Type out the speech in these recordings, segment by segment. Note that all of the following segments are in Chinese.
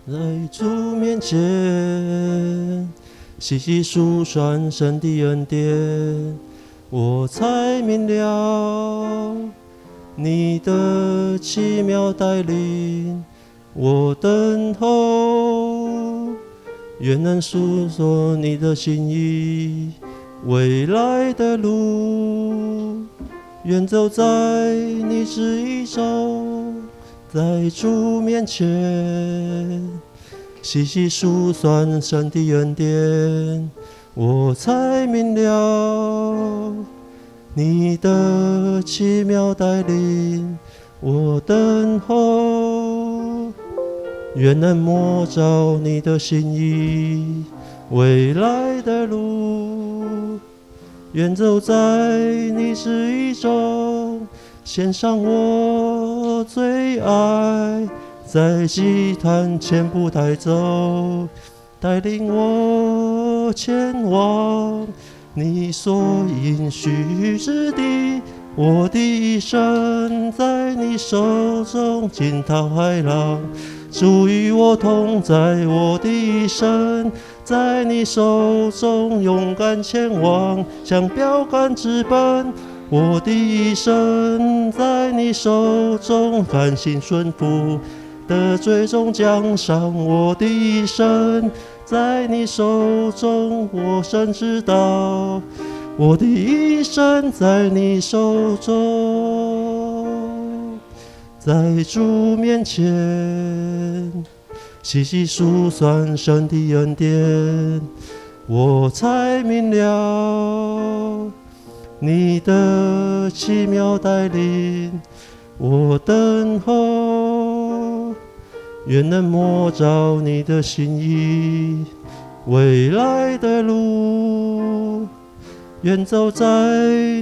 在主面前，细细数算神的恩典，我才明了你的奇妙带领。我等候，愿能诉说你的心意，未来的路，愿走在你旨意中。在主面前，细细数算神的恩典，我才明了你的奇妙带领。我等候，愿能摸着你的心意，未来的路，愿走在你旨意中。献上我最爱，在祭坛前步带走，带领我前往你所应许之地。我的一生在你手中，惊涛骇浪，主与我同在。我的一生在你手中，勇敢前往，向标杆直奔。我的一生在你手中，甘心顺服，得最终奖赏。我的一生在你手中，我深知道，我的一生在你手中。在主面前，细细数算神的恩典，我才明了你的奇妙带领。我等候，愿能摸着你的心意，未来的路，愿走在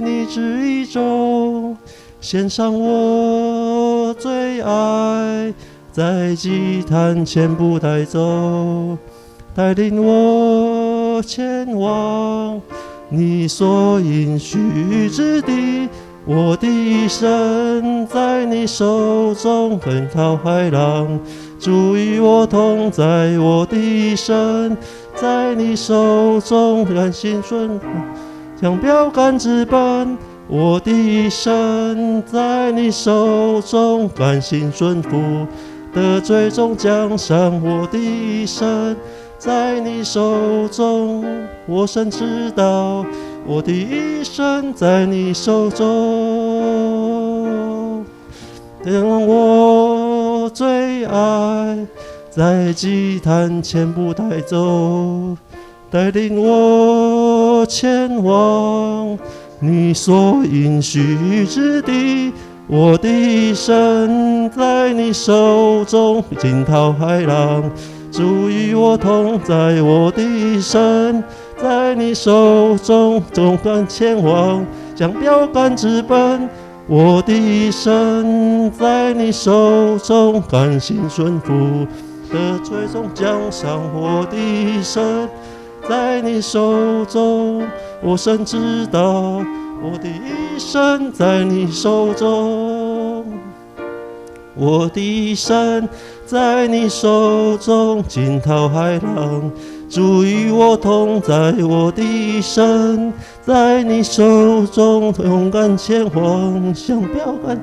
你旨意中。献上我最爱，在祭坛前步带走，带领我前往你所应许之地。我的一生在你手中，奔涛骇浪，主与我同在。我的一生在你手中，甘心顺服，向标杆直奔。我的一生在你手中，甘心顺服，得最终奖赏。我的一生在你手中，我深知道，我的一生在你手中。让我最爱，在祭坛前步带走，带领我前往你所应许之地。我的一生在你手中，惊涛骇浪，主与我同在。我的一生在你手中，勇敢前往，向标杆直奔。我的一生在你手中，甘心顺服，得最终奖赏。我的一生在你手中，我深知道，我的一生在你手中。我的一生在你手中，惊涛骇浪，主与我同在。我的一生在你手中，勇敢前往，向标杆。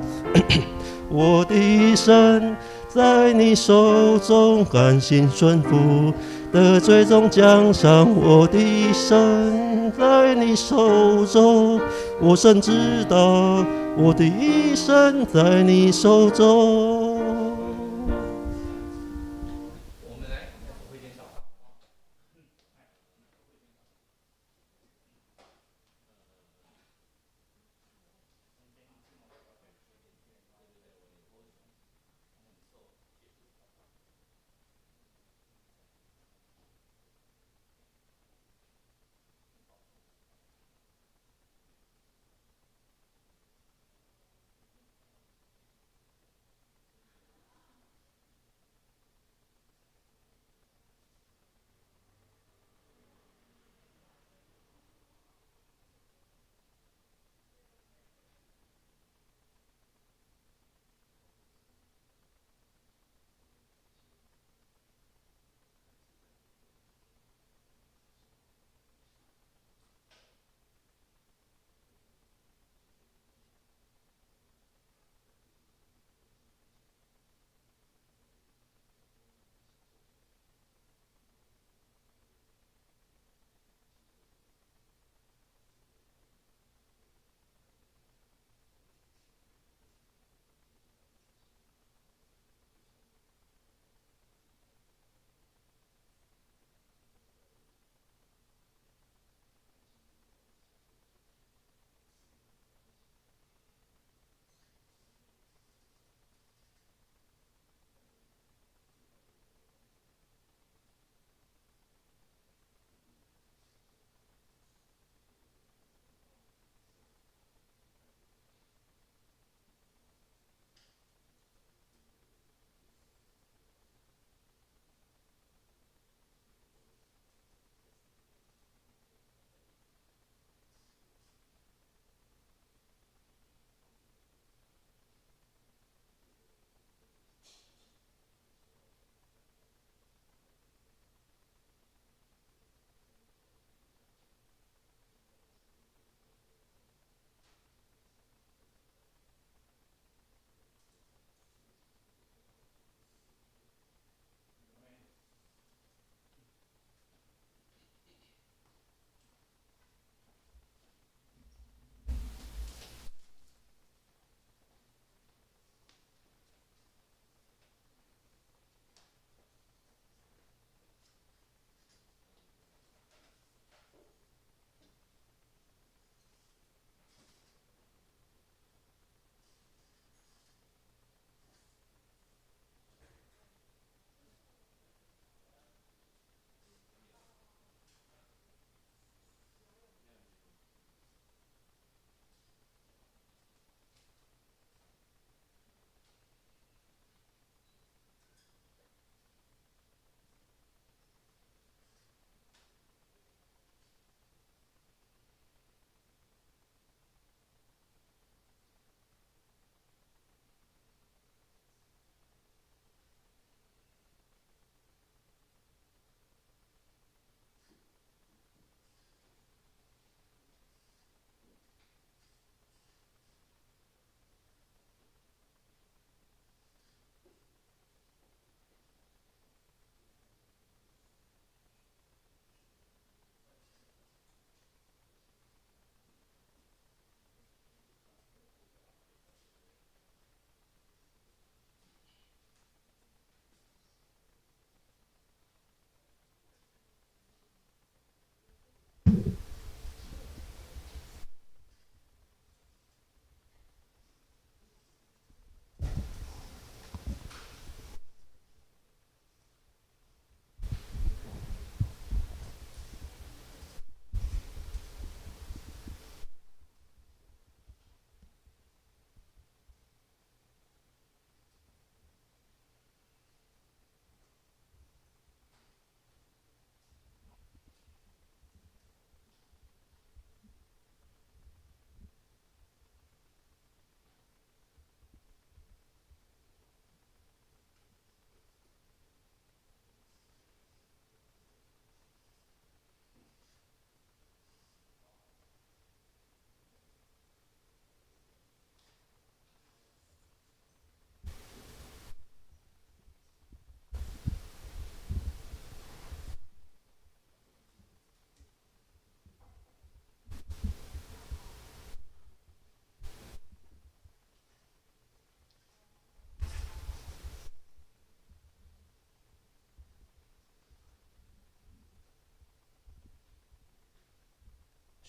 我的一生在你手中，甘心顺服，得最终奖赏。我的一生在你手中，我深知道，我的一生在你手中。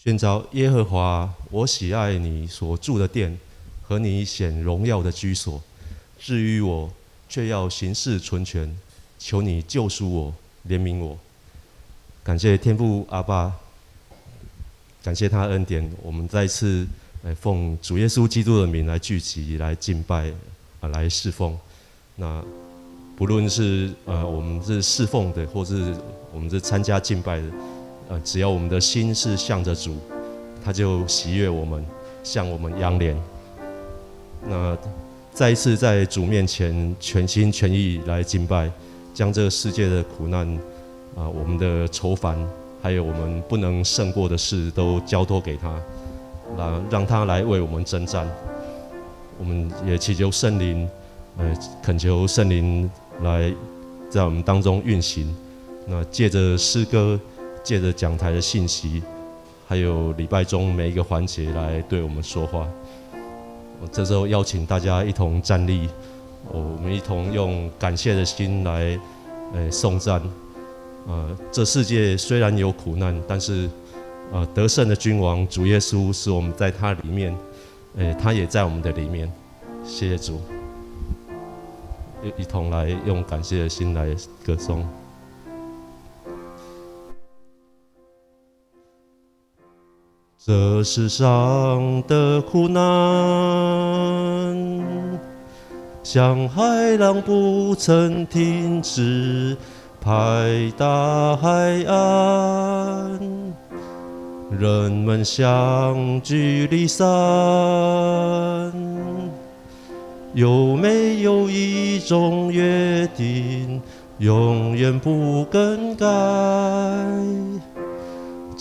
宣召耶和华，我喜爱你所住的殿和你显荣耀的居所。至于我，却要行事纯全，求你救赎我，怜悯我。感谢天父阿爸，感谢他恩典，我们再次奉主耶稣基督的名来聚集、来敬拜、来侍奉。那不论是我们是侍奉的，或是我们是参加敬拜的。只要我们的心是向着主，他就喜悦我们，向我们仰脸。那再一次在主面前全心全意来敬拜，将这个世界的苦难我们的愁烦，还有我们不能胜过的事都交托给他，让他来为我们征战。我们也祈求圣灵，恳求圣灵来在我们当中运行。那借着诗歌，借着讲台的信息，还有礼拜中每一个环节来对我们说话。我这时候邀请大家一同站立，我们一同用感谢的心来颂赞。这世界虽然有苦难，但是得胜的君王主耶稣是我们在他里面，他也在我们的里面。谢谢主，一同来用感谢的心来歌颂。这世上的苦难，像海浪不曾停止拍打海岸，人们相聚离散，有没有一种约定，永远不更改？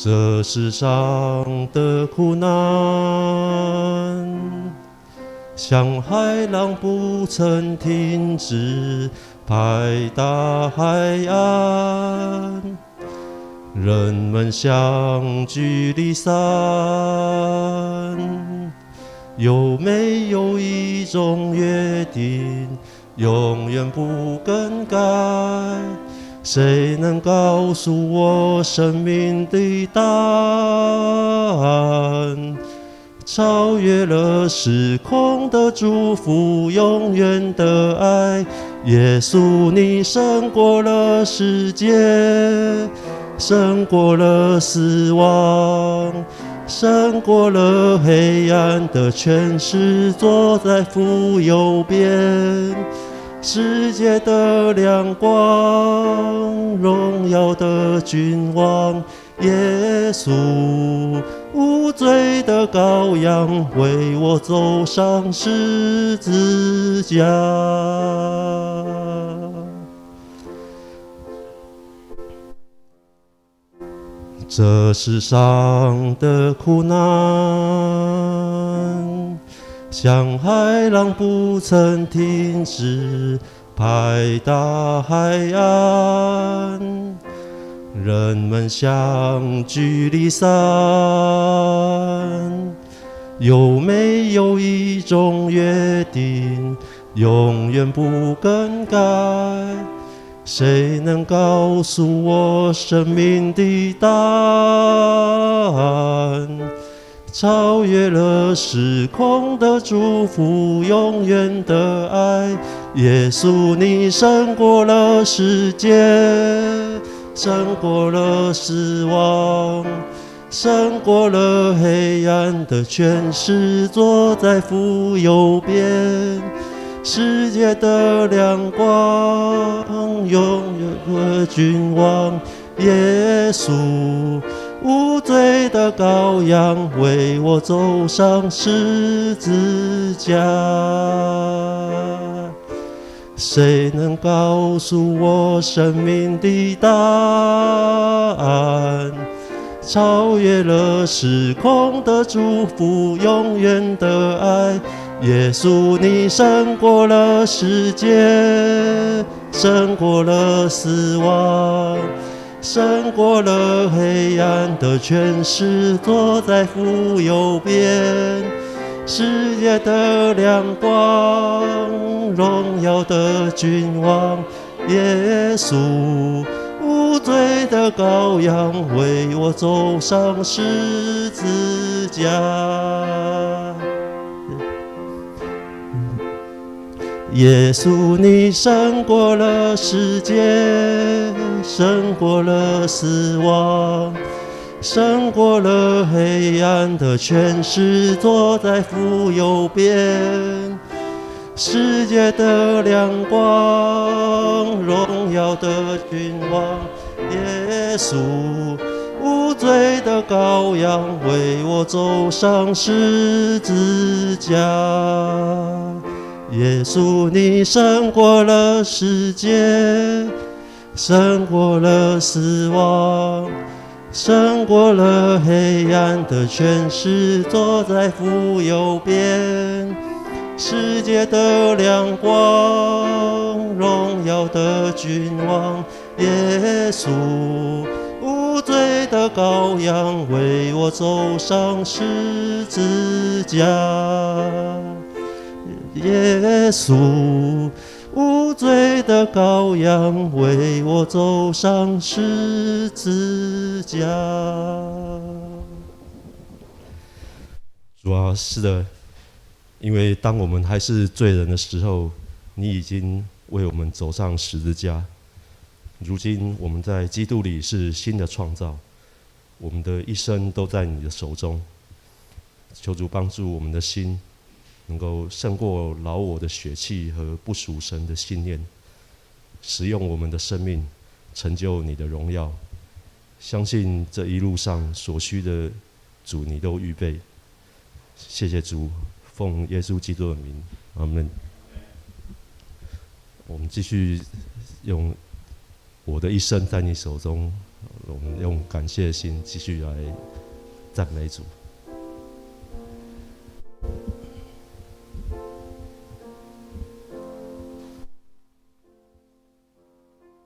这世上的苦难，像海浪不曾停止拍打海岸，人们相聚离散，有没有一种约定，永远不更改？谁能告诉我生命的答案？超越了时空的祝福，永远的爱。耶稣，你胜过了世界，胜过了死亡，胜过了黑暗的权势，坐在父右边。世界的亮光，荣耀的君王，耶稣，无罪的羔羊，为我走上十字架。这世上的苦难，像海浪不曾停止拍打海岸，人们相聚离散，有没有一种约定，永远不更改？谁能告诉我生命的答案？超越了时空的祝福，永远的爱。耶稣，你胜过了世界，胜过了死亡，胜过了黑暗的权势，坐在父右边。世界的亮光，永远的君王，耶稣，无罪的羔羊，为我走上十字架。谁能告诉我生命的答案？超越了时空的祝福，永远的爱。耶稣，你胜过了世界，胜过了死亡，胜过了黑暗的权势，坐在父右边。世界的亮光，荣耀的君王，耶稣，无无罪的羔羊为我走上十字架。耶稣，你胜过了世界，胜过了死亡，胜过了黑暗的权势，坐在父右边。世界的亮光，荣耀的君王，耶稣，无罪的羔羊为我走上十字架。耶稣，你胜过了世界，胜过了死亡，胜过了黑暗的权势，坐在父右边。世界的亮光，荣耀的君王，耶稣，无罪的羔羊为我走上十字架。耶稣，无罪的羔羊为我走上十字架。主啊，是的，因为当我们还是罪人的时候，你已经为我们走上十字架。如今我们在基督里是新的创造，我们的一生都在你的手中。求主帮助我们的心能够胜过老我的血气和不属神的信念，使用我们的生命成就你的荣耀。相信这一路上所需的主你都预备。谢谢主，奉耶稣基督的名，阿们。我们继续用我的一生在你手中，我们用感谢的心继续来赞美主。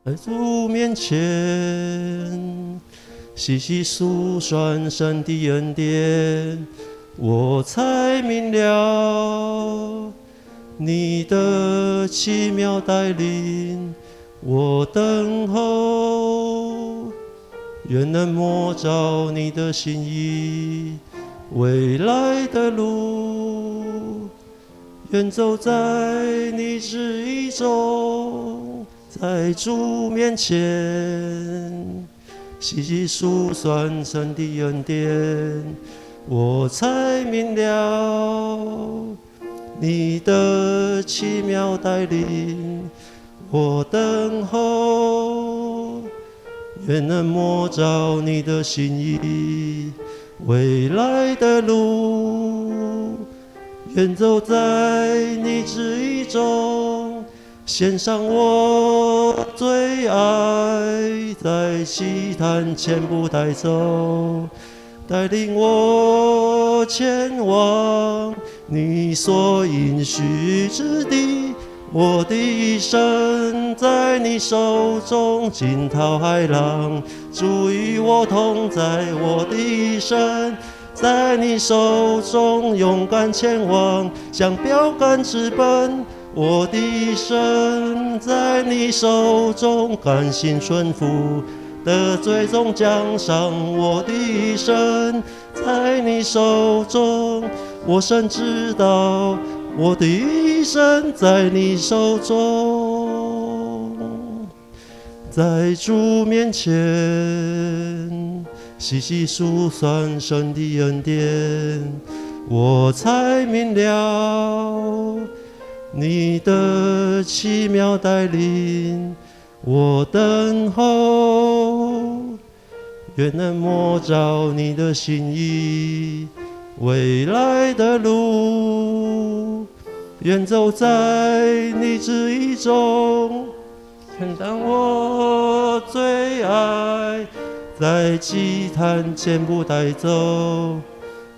在主面前，细细数算神的恩典，我才明了你的奇妙带领。我等候，愿能摸着你的心意，未来的路，愿走在你旨意中。在主面前，细细数算神的恩典，我才明了你的奇妙带领。我等候，愿能摸着你的心意，未来的路，愿走在你旨意中。献上我最爱，在祭坛前不带走，带领我前往你所应许之地。我的一生在你手中，惊涛骇浪，主与我同在。我的一生在你手中，勇敢前往，向标杆直奔。我的一生在你手中，甘心顺服，得最终奖赏。我的一生在你手中，我深知道我的一生在你手中。在主面前，细细数算神的恩典，我才明了你的奇妙带领。我等候，愿能摸着你的心意，未来的路，愿走在你旨意中。当我最爱，在祭坛前不带走，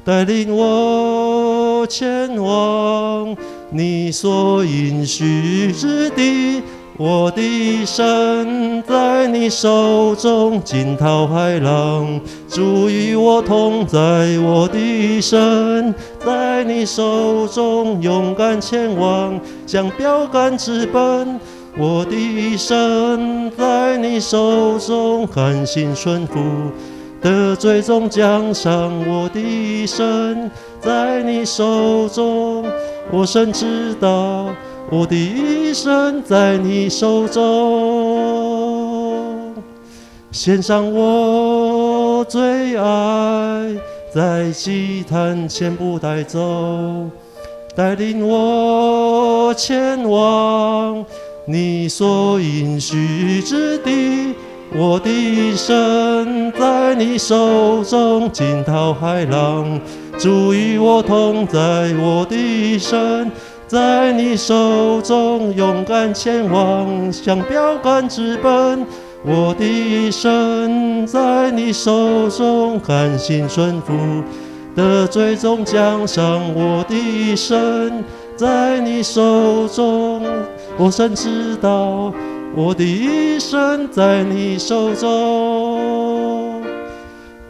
带领我前往你所应许之地。我的一生在你手中，惊涛骇浪，主与我同在。我的一生在你手中，勇敢前往，向标杆直奔。我的一生在你手中，甘心顺服，得最终奖赏。我的一生在你手中，我深知道，我的一生在你手中，献上我最爱，在祭坛前不带走，带领我前往你所应许之地。我的一生在你手中，惊涛骇浪，主与我同在。我的一生在你手中，勇敢前往，向标杆直奔。我的一生在你手中，甘心顺服，得最终奖赏。我的一生在你手中，我深知道，我的一生在你手中，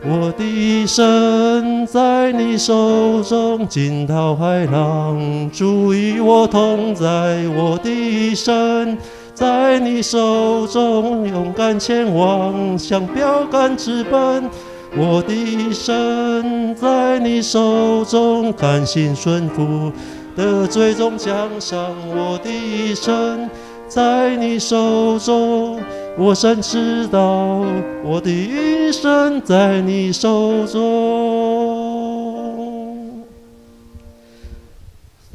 我的一生在你手中，惊涛骇浪，主与我同在。我的一生在你手中，勇敢前往，向标杆直奔。我的一生在你手中，甘心顺服，得最终奖赏。我的一生在你手中，我深知道，我的一生在你手中。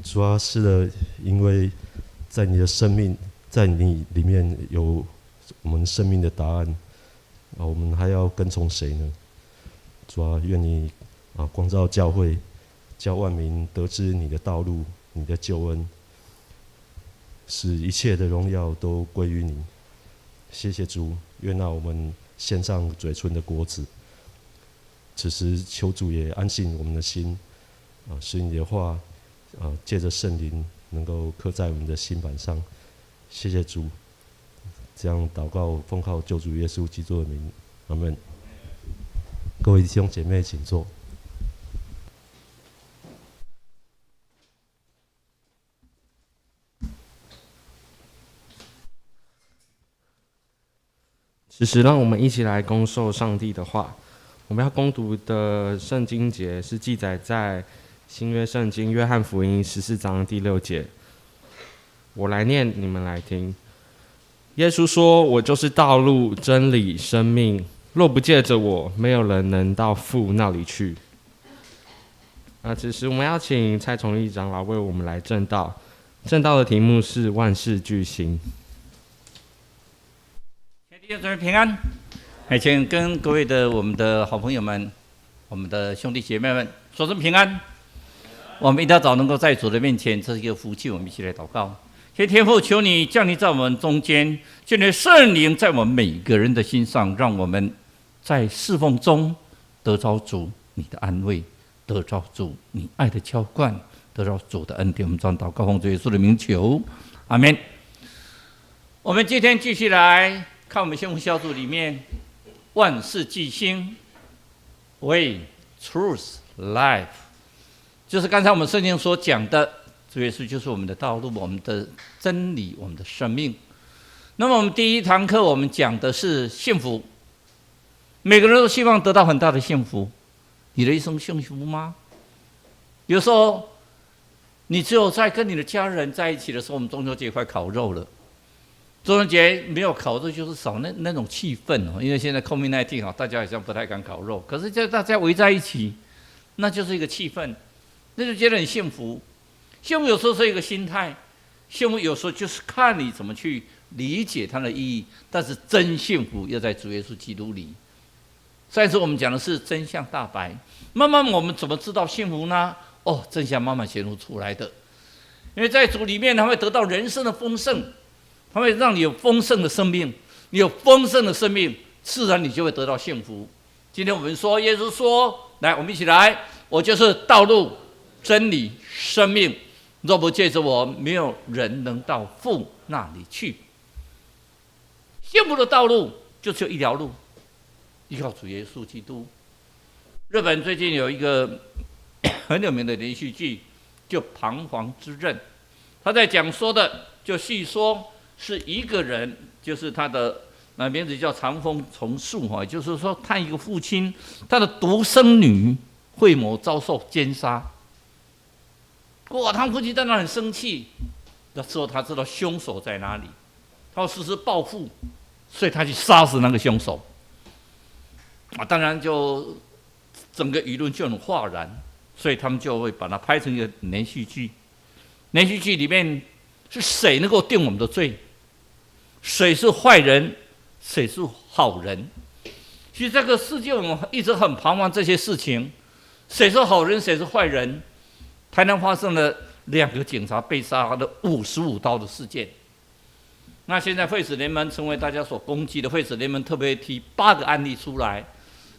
主啊，是的，因为在你的生命，在你里面有我们生命的答案啊，我们还要跟从谁呢？主啊，愿你光照教会，叫万民得知你的道路，你的救恩，使一切的荣耀都归于你。谢谢主，愿那我们献上嘴唇的果子。此时求主也安静我们的心，使你的话借着圣灵能够刻在我们的心板上。谢谢主，这样祷告奉靠救主耶稣基督的名，阿们。各位弟兄姐妹，请坐。此时，让我们一起来恭受上帝的话。我们要攻读的圣经节是记载在新约圣经约翰福音14章第6节。我来念，你们来听。耶稣说：“我就是道路、真理、生命。若不借着我，没有人能到父那里去。”此时我们要请蔡崇义长老为我们来证道。证道的题目是万事俱兴。弟兄姊妹平安，请跟各位的我们的好朋友们、我们的兄弟姐妹们说声平安。我们一大早能够在主的面前，这是一个福气，我们一起来祷告。谢天父，求你降临在我们中间，求你圣灵在我们每个人的心上，让我们在侍奉中得着主你的安慰，得着主你爱的浇灌，得着主的恩典。我们这样祷告，奉主耶稣的名求，阿们。我们今天继续来看我们先锋小组里面万事俱兴 Way Truth Life， 就是刚才我们圣经所讲的，主耶稣就是我们的道路，我们的真理，我们的生命。那么我们第一堂课我们讲的是幸福，每个人都希望得到很大的幸福。你的一生幸福吗？有时候你只有在跟你的家人在一起的时候，我们中秋节快烤肉了，中秋节没有烤肉就是少那种气氛哦，因为现在 COVID-19 大家好像不太敢烤肉，可是就大家围在一起，那就是一个气氛，那就觉得很幸福。幸福有时候是一个心态，幸福有时候就是看你怎么去理解它的意义，但是真幸福要在主耶稣基督里。上一次我们讲的是真相大白，慢慢我们怎么知道幸福呢？真相慢慢显露出来的，因为在主里面，它会得到人生的丰盛，它会让你有丰盛的生命，你有丰盛的生命，自然你就会得到幸福。今天我们说，耶稣说，来，我们一起来，我就是道路、真理、生命，若不借着我，没有人能到父那里去。幸福的道路就只有一条路，依靠主耶稣基督。日本最近有一个很有名的连续剧，就《彷徨之刃》，他在讲说的就细说是一个人，就是他的名字叫长风从树哈，就是说他一个父亲，他的独生女惠某遭受奸杀。哇，他父亲在那很生气，那时候他知道凶手在哪里，他要实施报复，所以他去杀死那个凶手。当然就整个舆论就很哗然，所以他们就会把它拍成一个连续剧。连续剧里面是谁能够定我们的罪？谁是坏人？谁是好人？其实这个世界我们一直很彷徨这些事情，谁是好人，谁是坏人？台南发生了2个警察被杀的55刀的事件。那现在废死联盟成为大家所攻击的，废死联盟特别提8个案例出来，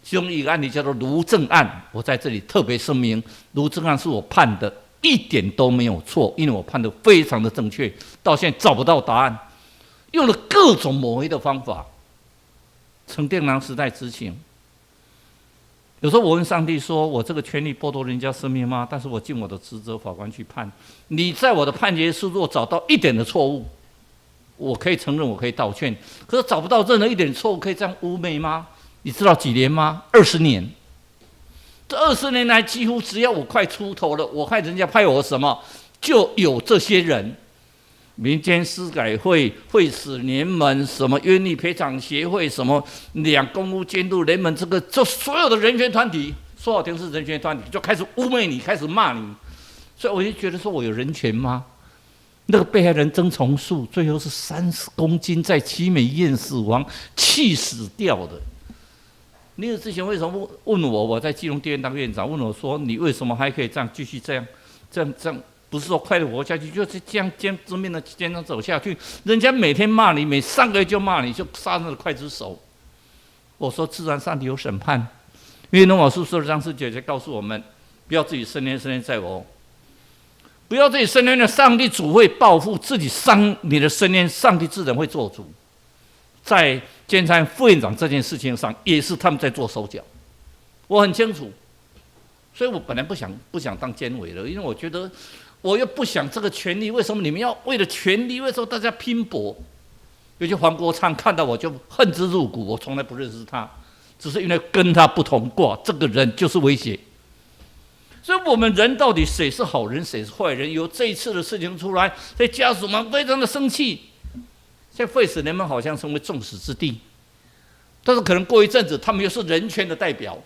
其中一个案例叫做卢正案。我在这里特别声明，卢正案是我判的，一点都没有错，因为我判的非常的正确，到现在找不到答案，用了各种抹黑的方法。陈定南时代执行，有时候我问上帝说：“我这个权利剥夺人家生命吗？”但是我尽我的职责，法官去判。你在我的判决书若找到一点的错误，我可以承认，我可以道歉。可是找不到任何一点错误，可以这样污蔑吗？你知道几年吗？20年。这20年来，几乎只要我快出头了，我看人家拍我什么，就有这些人。民间司改会、废死联盟、什么冤狱赔偿协会、什么两公务监督联盟，这所有的人权团体，说好听是人权团体，就开始污蔑你，开始骂你。所以我就觉得说，我有人权吗？那个被害人曾重树，最后是30公斤在奇美医院死亡，气死掉的。你之前为什么问我？我在基隆地院当院长，问我说，你为什么还可以这样继续这样？不是说快乐活下去，就是这样正面的坚持走下去。人家每天骂你，每3个月就骂你，就杀人的刽子手。我说自然上帝有审判，因为罗马书12章19节告诉我们，不要自己伸冤，伸冤在我。不要自己伸冤的，上帝主会报复；自己伤你的伸冤，上帝自然会做主。在监察院副院长这件事情上，也是他们在做手脚，我很清楚。所以我本来不想当监委了，因为我觉得我又不想这个权利，为什么你们要为了权利，为什么大家拼搏？尤其黄国昌看到我就恨之入骨，我从来不认识他，只是因为跟他不同卦，这个人就是威胁。所以我们人到底谁是好人，谁是坏人？有这一次的事情出来，所以家属们非常的生气。现在废死联盟好像成为众矢之的，但是可能过一阵子，他们又是人权的代表。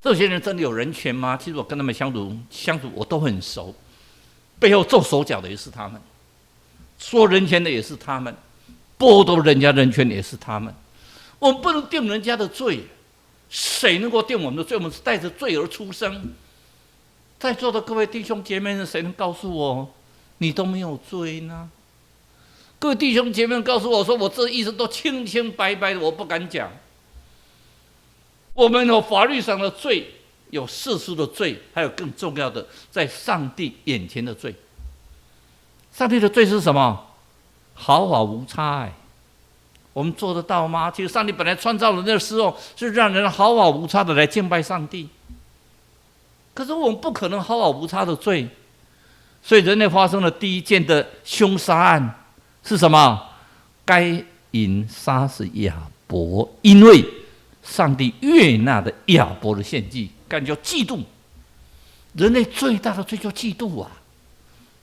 这些人真的有人权吗？其实我跟他们相处，我都很熟，背后做手脚的也是他们，说人权的也是他们，剥夺人家人权的也是他们。我们不能定人家的罪，谁能够定我们的罪？我们是带着罪而出生。在座的各位弟兄姐妹们，谁能告诉我你都没有罪呢？各位弟兄姐妹们告诉我说，我这意思都清清白白的，我不敢讲。我们有法律上的罪，有世俗的罪，还有更重要的，在上帝眼前的罪。上帝的罪是什么？毫发无差。我们做得到吗？其实上帝本来创造的那个时候，是让人毫发无差的来敬拜上帝。可是我们不可能毫发无差的罪，所以人类发生了第一件的凶杀案是什么？该隐杀死亚伯，因为上帝悦纳的亚伯的献祭，感觉嫉妒。人类最大的罪叫嫉妒啊！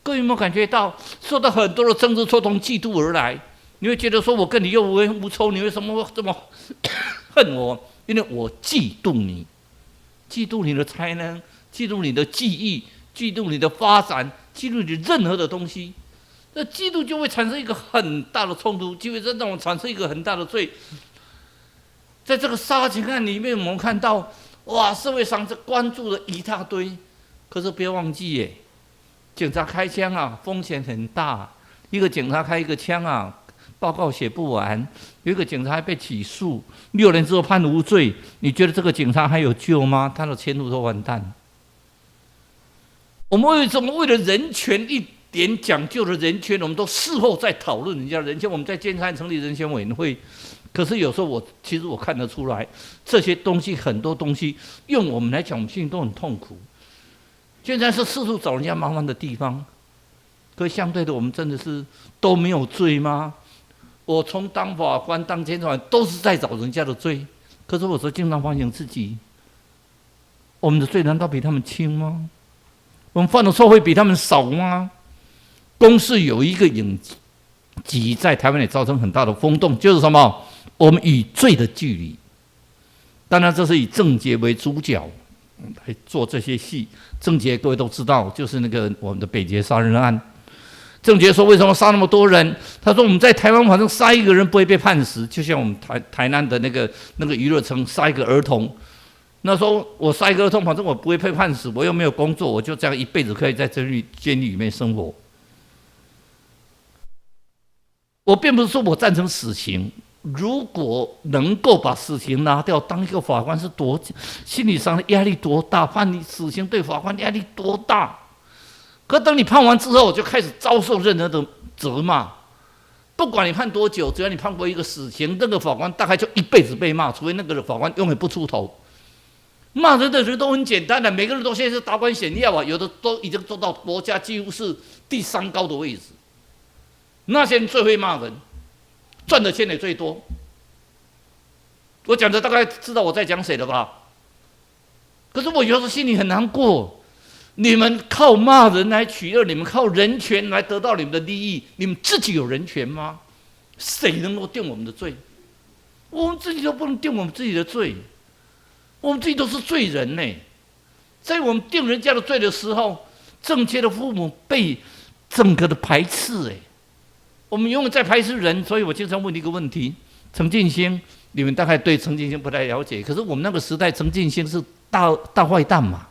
各位有没有感觉到，受到很多的政治错从嫉妒而来？你会觉得说，我跟你又无冤无仇，你为什么这么恨我？因为我嫉妒你，嫉妒你的才能，嫉妒你的技艺，嫉妒你的发展，嫉妒你任何的东西。那嫉妒就会产生一个很大的冲突，就会让我产生一个很大的罪。在这个杀警案里面，我们看到，哇，社会上这关注的一大堆。可是不要忘记耶，警察开枪啊，风险很大。一个警察开一个枪啊，报告写不完，有一个警察还被起诉，6年之后判无罪。你觉得这个警察还有救吗？他的前途都完蛋。我们为什么为了人权一点讲究的人权，我们都事后再讨论人家人权？我们在监察院成立人权委员会。可是有时候其实我看得出来，这些东西很多东西，用我们来讲，我们心里都很痛苦。现在是四处找人家麻烦的地方，可相对的，我们真的是都没有罪吗？我从当法官、当检察官都是在找人家的罪，可是我说经常反省自己，我们的罪难道比他们轻吗？我们犯的错会比他们少吗？公视有一个影集在台湾也造成很大的轰动，就是什么？我们与罪的距离。当然，这是以郑捷为主角来做这些戏。郑捷各位都知道，就是那个我们的北捷杀人案。郑捷说：“为什么杀那么多人？”他说：“我们在台湾反正杀一个人不会被判死，就像我们台南的那个娱乐城杀一个儿童。那时候我杀一个儿童，反正我不会被判死，我又没有工作，我就这样一辈子可以在监狱里面生活。我并不是说我赞成死刑，如果能够把死刑拿掉，当一个法官是多心理上的压力多大？判你死刑对法官压力多大？可等你判完之后，就开始遭受任何的责骂。不管你判多久，只要你判过一个死刑，那个法官大概就一辈子被骂，除非那个法官永远不出头。骂人的人都很简单的，每个人都现在是达官显要啊，有的都已经做到国家几乎是第3高的位置。那些人最会骂人，赚的钱也最多。我讲的大概知道我在讲谁了吧？可是我有时候心里很难过。你们靠骂人来取乐，你们靠人权来得到你们的利益，你们自己有人权吗？谁能够定我们的罪？我们自己都不能定我们自己的罪，我们自己都是罪人呢。在我们定人家的罪的时候，正确的父母被整个的排斥我们永远在排斥人，所以我经常问你一个问题：陈进兴，你们大概对陈进兴不太了解，可是我们那个时代，陈进兴是大坏蛋嘛。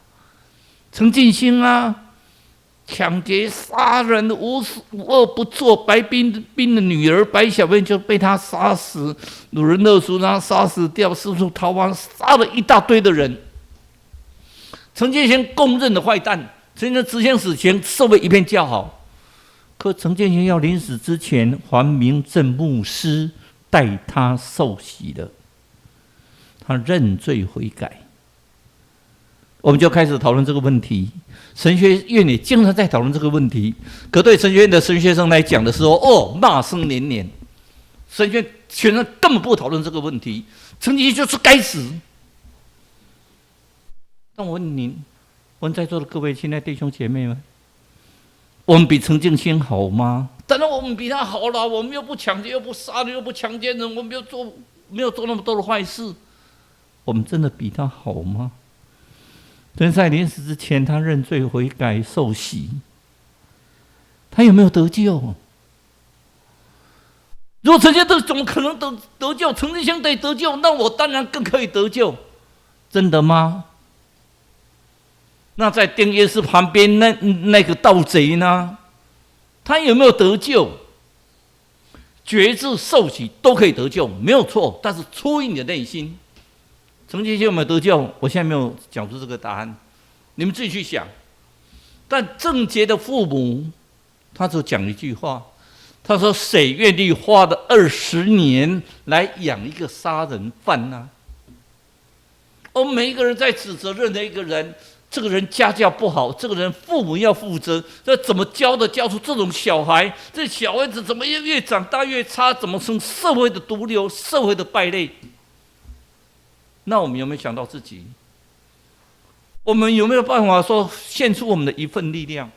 陈进兴啊，抢劫、杀人，无恶不作。白冰的女儿白小燕就被他杀死，鲁人勒书让他杀死掉，四处逃亡，杀了一大堆的人。陈进兴公认的坏蛋，陈进兴执行死前，社会一片叫好。可陈进兴要临死之前，黄明正牧师带他受洗了，他认罪悔改。我们就开始讨论这个问题，神学院也经常在讨论这个问题。可对神学院的神学生来讲的时候，骂声连连。神学学生根本不讨论这个问题，陈进兴就是该死。但我问您，我们在座的各位亲爱的弟兄姐妹们，我们比陈进兴好吗？当然我们比他好了，我们又不抢劫，又不杀人，又不强奸人，我们没有做那么多的坏事，我们真的比他好吗？但在临死之前，他认罪悔改受洗，他有没有得救？如果陈进兴怎么可能得救？陈进兴得得救，那我当然更可以得救，真的吗？那在丁耶斯旁边那个盗贼呢？他有没有得救？决志受洗都可以得救，没有错，但是出于你的内心。陈进兴有没有得救？我现在没有讲出这个答案，你们自己去想。但郑捷的父母，他只讲一句话，他说：“谁愿意花了20年来养一个杀人犯呢？”我们每一个人在指责任何一个人，这个人家教不好，这个人父母要负责，这怎么教出这种小孩？这小孩子怎么越长大越差？怎么成社会的毒瘤、社会的败类？那我们有没有想到自己？我们有没有办法说献出我们的一份力量？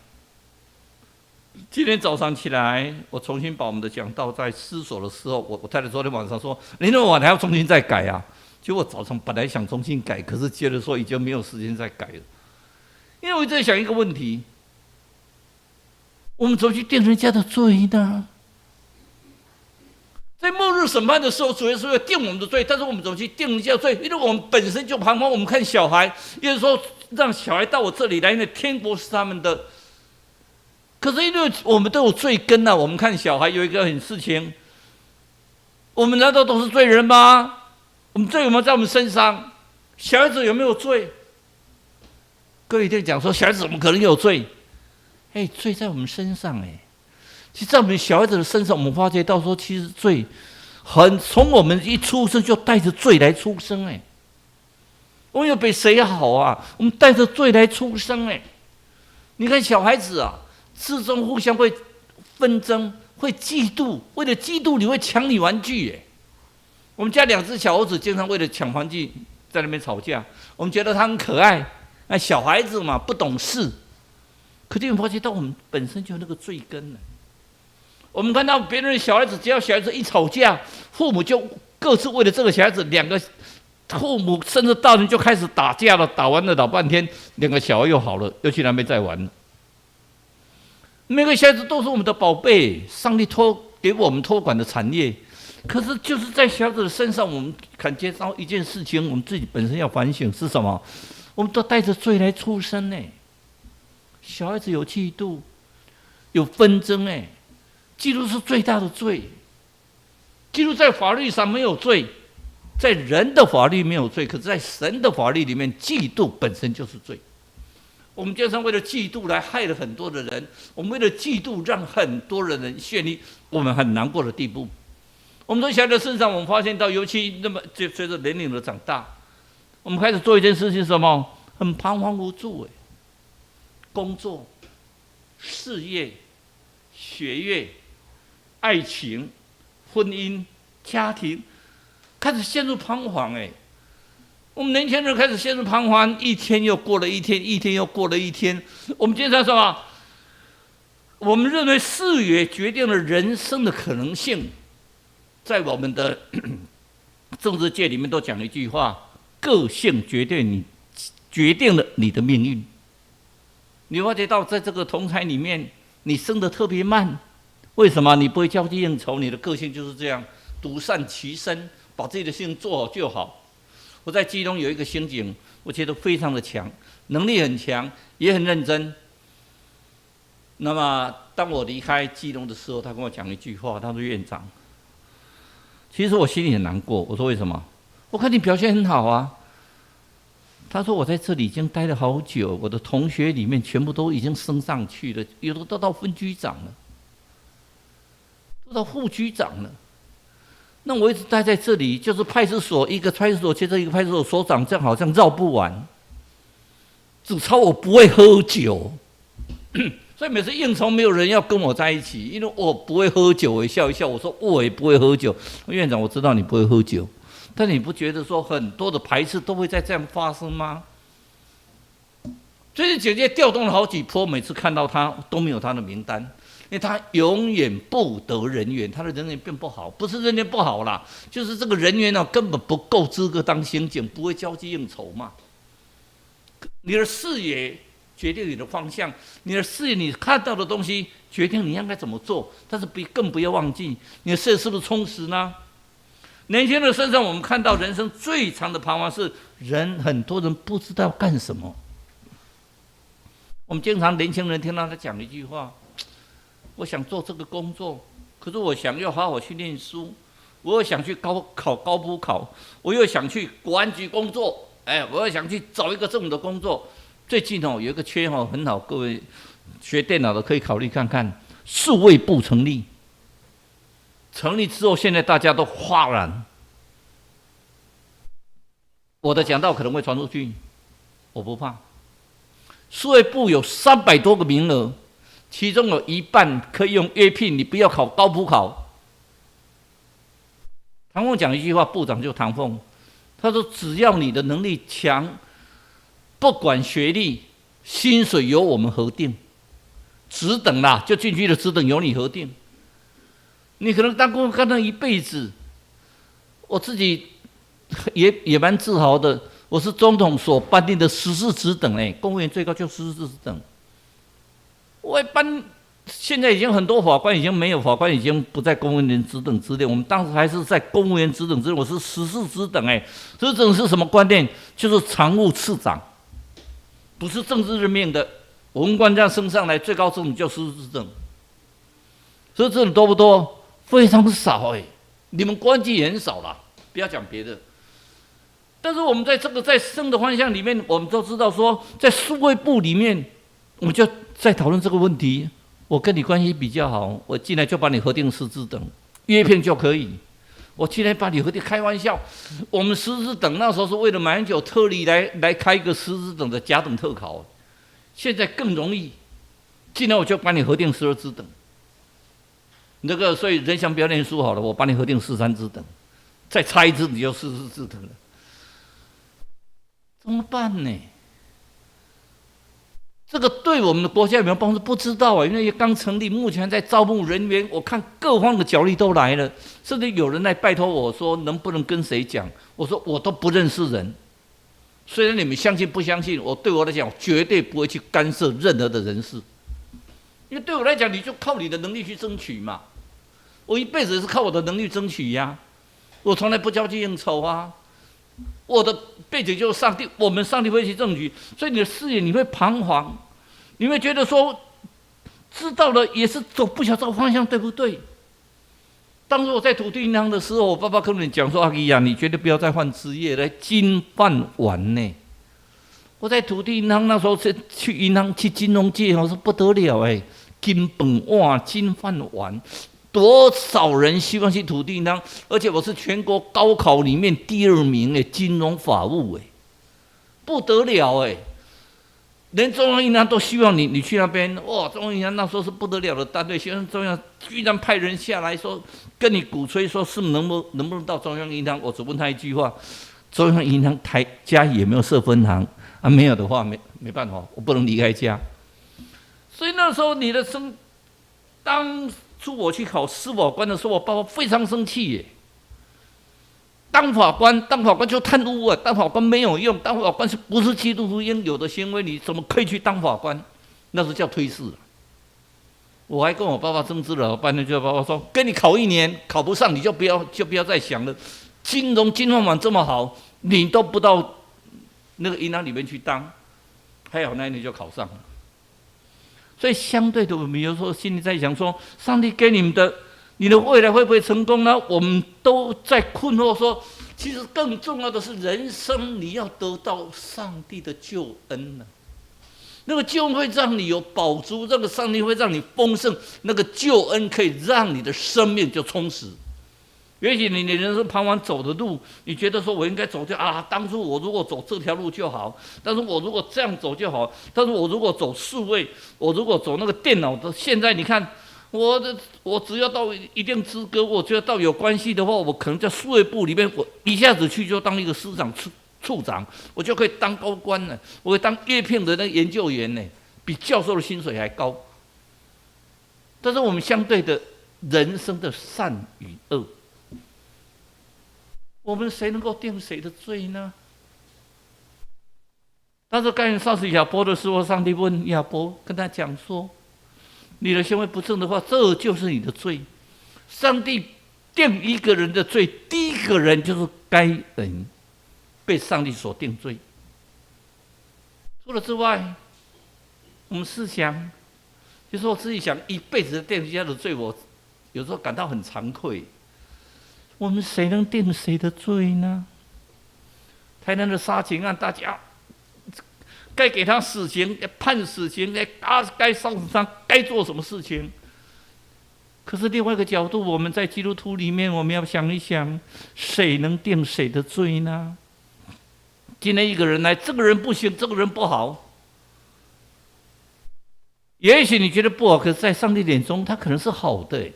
今天早上起来，我重新把我们的讲道在思索的时候，我太太昨天晚上说：“你那晚还要重新再改啊？”结果我早上本来想重新改，可是接着说已经没有时间再改了，因为我在想一个问题：我们怎么去定人家的罪呢？在末日审判的时候，主要是要定我们的罪，但是我们怎么去定人家的罪？因为我们本身就彷徨，我们看小孩，也就是说让小孩到我这里来，因为天国是他们的。可是因为我们都有罪根啊，我们看小孩有一个很事情，我们难道都是罪人吗？我们罪有没有在我们身上？小孩子有没有罪？各位一定讲说，小孩子怎么可能有罪？罪在我们身上其实在我们小孩子的身上，我们发觉到说，其实罪从我们一出生就带着罪来出生我们有比谁好啊？我们带着罪来出生你看小孩子啊，之中互相会纷争，会嫉妒，为了嫉妒你会抢你玩具耶。我们家2只小猴子经常为了抢玩具在那边吵架，我们觉得它很可爱，那小孩子嘛不懂事。可是你发觉到我们本身就有那个罪根了。我们看到别人的小孩子，只要小孩子一吵架，父母就各自为了这个小孩子，2个父母甚至大人就开始打架了，打完了老半天，2个小孩又好了，又去那边再玩了。每个小孩子都是我们的宝贝，上帝给我们托管的产业。可是就是在小孩子的身上，我们感觉到一件事情，我们自己本身要反省是什么？我们都带着罪来出生呢。小孩子有嫉妒，有纷争哎，嫉妒是最大的罪。嫉妒在法律上没有罪，在人的法律没有罪，可是在神的法律里面，嫉妒本身就是罪。我们经常为了嫉妒来害了很多的人，我们为了嫉妒让很多的人陷入我们很难过的地步。我们从小孩的身上，我们发现到，尤其那么随着年龄的长大，我们开始做一件事情，什么？很彷徨无助哎。工作、事业、学业、爱情、婚姻、家庭，开始陷入彷徨哎。我们年轻人开始陷入彷徨，一天又过了一天，一天又过了一天。我们经常说啊，我们认为事业决定了人生的可能性。在我们的政治界里面都讲一句话：个性决定了你的命运。你发觉到，在这个同侪里面，你升得特别慢，为什么？你不会交际应酬，你的个性就是这样，独善其身，把自己的事情做好就好。我在基隆有一个刑警，我觉得非常的强，能力很强，也很认真。那么，当我离开基隆的时候，他跟我讲一句话，他说：“院长，其实我心里很难过。”我说：“为什么？”我看你表现很好啊。他说：“我在这里已经待了好久，我的同学里面全部都已经升上去了，有的都到分局长了，都到副局长了。那我一直待在这里，就是派出所一个派出所接着一个派出所所长，这样好像绕不完。只差我不会喝酒，所以每次应酬没有人要跟我在一起，因为我不会喝酒。我笑一笑，我说我也不会喝酒。院长，我知道你不会喝酒。”但你不觉得说很多的排斥都会在这样发生吗？最近姐姐调动了好几波，每次看到她都没有她的名单，因为她永远不得人缘，她的人缘变不好，不是人缘不好啦，就是这个人缘根本不够资格当刑警，不会交际应酬嘛。你的视野决定你的方向，你的视野你看到的东西决定你应该怎么做，但是更不要忘记，你的视野是不是充实呢？年轻人身上，我们看到人生最长的彷徨是很多人不知道干什么。我们经常年轻人听到他讲一句话：“我想做这个工作，可是我想要好好去念书，我又想去考高普考，我又想去国安局工作，我又想去找一个政府的工作。最近有一个缺很好，各位学电脑的可以考虑看看，数位部成立。”成立之后，现在大家都哗然。我的讲道可能会传出去，我不怕。数位部有300多个名额，其中有一半可以用约聘，你不要考高普考。唐凤讲一句话，部长就唐凤，他说：“只要你的能力强，不管学历，薪水由我们核定，职等啦，就进去的职等由你核定。”你可能当公务干了一辈子，我自己也蛮自豪的。我是总统所颁定的14职等公务员最高就14职等。我颁，现在已经很多法官已经没有，法官已经不在公务员职等之列。我们当时还是在公务员职等之列，我是14职等职等是什么观念？就是常务次长，不是政治任命的。文官这样升上来，最高职等就14职等。所以这种多不多？非常少你们官级也很少啦，不要讲别的。但是我们在这个在生的方向里面，我们都知道说，在数位部里面，我们就在讨论这个问题。我跟你关系比较好，我进来就把你核定14职等，约聘就可以。我进来把你核定，开玩笑，我们14职等那时候是为了马英九特例来开一个14职等的甲等特考，现在更容易。今天我就把你核定12支等。所以人想不要念书好了，我把你核定13支等，再差一支你就44支等了，怎么办呢？这个对我们的国家有没有帮助？不知道啊，因为刚成立，目前在招募人员，我看各方的角力都来了，甚至有人来拜托我说，能不能跟谁讲？我说我都不认识人，虽然你们相信不相信，对我来讲，绝对不会去干涉任何的人事，因为对我来讲，你就靠你的能力去争取嘛。我一辈子是靠我的能力争取呀，我从来不交际应酬啊。我的背景就是上帝，我们上帝会去争取，所以你的视野你会彷徨，你会觉得说，知道了也是走不晓得方向，对不对？当时我在土地银行的时候，我爸爸跟你讲说：“阿姨呀，你绝对不要再换职业了，金饭碗呢。”我在土地银行那时候去银行去金融界，我说不得了哎，金饭碗、金饭碗。多少人希望去土地银行，而且我是全国高考里面第2名诶，金融法务诶，不得了诶，连中央银行都希望你去那边，哇！中央银行那时候是不得了的单位，现在中央居然派人下来说跟你鼓吹说是能不能到中央银行？我只问他一句话：中央银行家也没有设分行啊？没有的话没办法，我不能离开家。所以那时候你的当初我去考司法官的时候，我爸爸非常生气耶。当法官就贪污啊！当法官没有用，当法官是不是基督徒应有的行为？你怎么可以去当法官？那是叫推事。我还跟我爸爸争执了半天，就爸爸说：“跟你考1年，考不上你就不要再想了。金饭碗这么好，你都不到那个银行里面去当，还好那一年就考上了。”所以相对的，我们有时候心里在想说，上帝给你们的，你的未来会不会成功呢？我们都在困惑说，其实更重要的是人生，你要得到上帝的救恩呢。那个救恩会让你有饱足，这个上帝会让你丰盛，那个救恩可以让你的生命就充实。也许你人生彷徨走的路，你觉得说我应该走当初我如果走这条路就好，但是我如果这样走就好，但是我如果走数位，我如果走那个电脑的，现在你看我只要到一定资格，我觉得到有关系的话，我可能在数位部里面，我一下子去就当一个司长、处长，我就可以当高官了，我可以当叶片的那个研究员呢，比教授的薪水还高。但是我们相对的人生的善与恶，我们谁能够定谁的罪呢？但是刚才杀死亚伯的时候，上帝问亚伯，跟他讲说：“你的行为不正的话，这就是你的罪。”上帝定一个人的罪，第一个人就是该人被上帝所定罪。除了之外，我们试想，就是我自己想一辈子定下的罪，我有时候感到很惭愧。我们谁能定谁的罪呢？台南的杀警案，大家该给他死刑，判死刑，该烧死他，该做什么事情？可是另外一个角度，我们在基督徒里面，我们要想一想，谁能定谁的罪呢？今天一个人来，这个人不行，这个人不好，也许你觉得不好，可是在上帝眼中，他可能是好的。